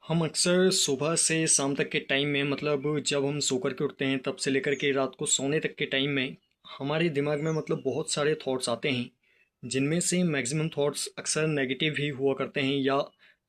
हम अक्सर सुबह से शाम तक के टाइम में मतलब जब हम सो कर के उठते हैं तब से लेकर के रात को सोने तक के टाइम में हमारे दिमाग में मतलब बहुत सारे थॉट्स आते हैं जिनमें से मैक्सिमम थॉट्स अक्सर नेगेटिव ही हुआ करते हैं या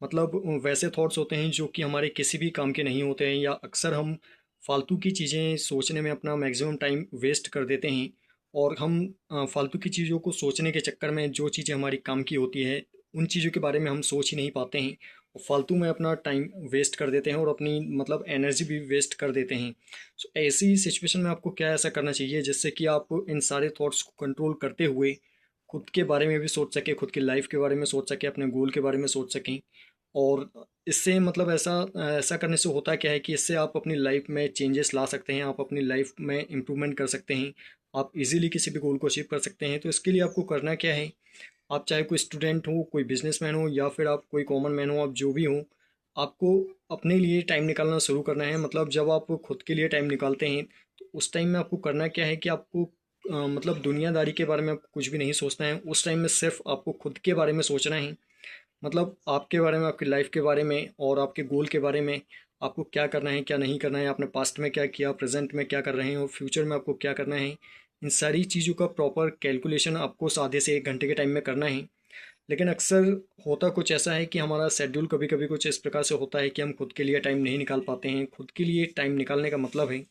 मतलब वैसे थॉट्स होते हैं जो कि हमारे किसी भी काम के नहीं होते हैं या अक्सर हम फालतू की चीज़ें सोचने में अपना मैक्सिमम टाइम वेस्ट कर देते हैं। और हम फालतू की चीज़ों को सोचने के चक्कर में जो चीज़ें हमारी काम की होती है उन चीज़ों के बारे में हम सोच ही नहीं पाते हैं। फालतू में अपना टाइम वेस्ट कर देते हैं और अपनी मतलब एनर्जी भी वेस्ट कर देते हैं। सो ऐसी सिचुएशन में आपको क्या ऐसा करना चाहिए जिससे कि आप इन सारे थॉट्स को कंट्रोल करते हुए खुद के बारे में भी सोच सकें, खुद की लाइफ के बारे में सोच सकें, अपने गोल के बारे में सोच सकें। और इससे मतलब ऐसा ऐसा करने से होता क्या है कि इससे आप अपनी लाइफ में चेंजेस ला सकते हैं, आप अपनी लाइफ में इम्प्रूवमेंट कर सकते हैं, आप इजीली किसी भी गोल को अचीव कर सकते हैं। तो इसके लिए आपको करना क्या है, आप चाहे कोई स्टूडेंट हो, कोई बिजनेसमैन हो या फिर आप कोई कॉमन मैन हो, आप जो भी हो, आपको अपने लिए टाइम निकालना शुरू करना है। मतलब जब आप खुद के लिए टाइम निकालते हैं तो उस टाइम में आपको करना क्या है कि आपको मतलब दुनियादारी के बारे में आपको कुछ भी नहीं सोचना है। उस टाइम में सिर्फ आपको खुद के बारे में सोचना है। मतलब आपके बारे में, आपकी लाइफ के बारे में और आपके गोल के बारे में, आपको क्या करना है क्या नहीं करना है, आपने पास्ट में क्या किया, प्रेजेंट में क्या कर रहे हैं और फ्यूचर में आपको क्या करना है। इन सारी चीज़ों का प्रॉपर कैलकुलेशन आपको आधे से 1 घंटे के टाइम में करना है। लेकिन अक्सर होता कुछ ऐसा है कि हमारा शेड्यूल कभी कभी कुछ इस प्रकार से होता है कि हम खुद के लिए टाइम नहीं निकाल पाते हैं। खुद के लिए टाइम निकालने का मतलब है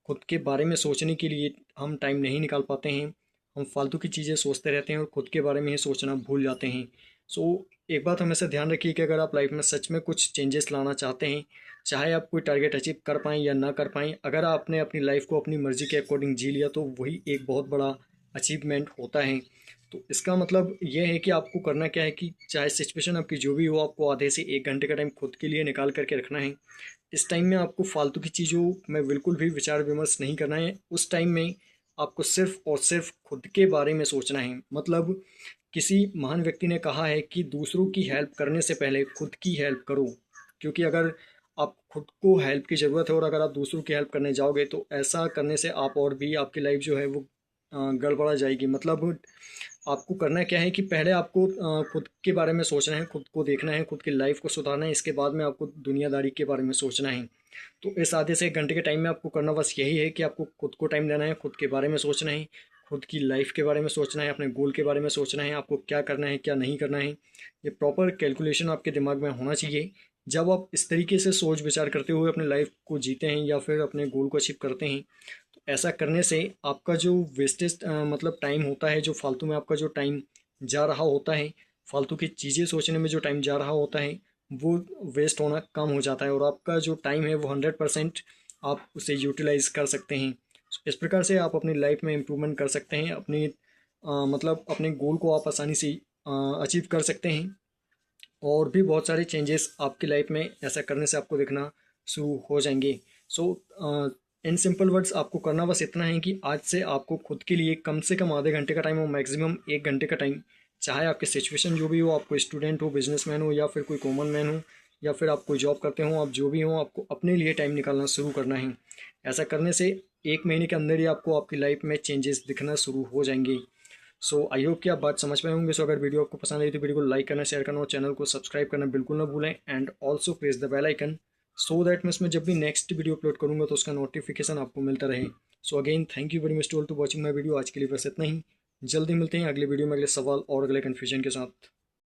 खुद के बारे में सोचने के लिए हम टाइम नहीं निकाल पाते हैं। हम फालतू की चीज़ें सोचते रहते हैं और खुद के बारे में ही सोचना भूल जाते हैं। सो एक बात हमेशा ध्यान रखिए कि अगर आप लाइफ में सच में कुछ चेंजेस लाना चाहते हैं, चाहे आप कोई टारगेट अचीव कर पाएँ या ना कर पाएँ, अगर आपने अपनी लाइफ को अपनी मर्जी के अकॉर्डिंग जी लिया तो वही एक बहुत बड़ा अचीवमेंट होता है। तो इसका मतलब ये है कि आपको करना क्या है कि चाहे सिचुएशन आपकी जो भी हो, आपको आधे से 1 घंटे का टाइम खुद के लिए निकाल करके रखना है। इस टाइम में आपको फालतू की चीज़ों में बिल्कुल भी विचार विमर्श नहीं करना है। उस टाइम में आपको सिर्फ और सिर्फ खुद के बारे में सोचना है। मतलब किसी महान व्यक्ति ने कहा है कि दूसरों की हेल्प करने से पहले खुद की हेल्प करो। क्योंकि अगर आप खुद को हेल्प की ज़रूरत है और अगर आप दूसरों की हेल्प करने जाओगे तो ऐसा करने से आप और भी आपकी लाइफ जो है वो गड़बड़ा जाएगी। मतलब आपको करना क्या है कि पहले आपको खुद के बारे में सोचना है, खुद को देखना है, खुद की लाइफ को सुधारना है, इसके बाद में आपको दुनियादारी के बारे में सोचना है। तो इस आधे से 1 घंटे के टाइम में आपको करना बस यही है कि आपको खुद को टाइम देना है, खुद के बारे में सोचना है, खुद की लाइफ के बारे में सोचना है, अपने गोल के बारे में सोचना है, आपको क्या करना है क्या नहीं करना है। ये प्रॉपर कैलकुलेशन आपके दिमाग में होना चाहिए। जब आप इस तरीके से सोच विचार करते हुए अपने लाइफ को जीते हैं या फिर अपने गोल को अचीव करते हैं तो ऐसा करने से आपका जो वेस्टेज मतलब टाइम होता है, जो फालतू में आपका जो टाइम जा रहा होता है, फालतू की चीज़ें सोचने में जो टाइम जा रहा होता है वो वेस्ट होना कम हो जाता है और आपका जो टाइम है वो 100% आप उसे यूटिलाइज कर सकते हैं। इस प्रकार से आप अपनी लाइफ में इम्प्रूवमेंट कर सकते हैं, अपनी मतलब अपने गोल को आप आसानी से अचीव कर सकते हैं। और भी बहुत सारे चेंजेस आपकी लाइफ में ऐसा करने से आपको दिखना शुरू हो जाएंगे। सो इन सिंपल वर्ड्स आपको करना बस इतना है कि आज से आपको खुद के लिए कम से कम आधे घंटे का टाइम हो, मैक्सिमम 1 घंटे का टाइम, चाहे आपकी सिचुएशन जो भी हो, आप कोई स्टूडेंट हो, बिजनेसमैन हो या फिर कोई कॉमन मैन हो या फिर आप कोई जॉब करते हो, आप जो भी हो, आपको अपने लिए टाइम निकालना शुरू करना है। ऐसा करने से 1 महीने के अंदर ही आपको आपकी लाइफ में चेंजेस दिखना शुरू हो जाएंगे। सो आई होप कि आप बात समझ पाए होंगे। सो अगर वीडियो आपको पसंद आई तो वीडियो को लाइक करना, शेयर करना और चैनल को सब्सक्राइब करना बिल्कुल ना भूलें and also press the bell icon so that मैं इसमें जब भी नेक्स्ट वीडियो अपलोड करूंगा तो उसका नोटिफिकेशन आपको मिलता रहे। So again thank you very much to all to watching my video. आज के लिए बस इतना ही। जल्दी मिलते हैं अगले वीडियो में अगले सवाल और अगले कन्फ्यूजन के साथ।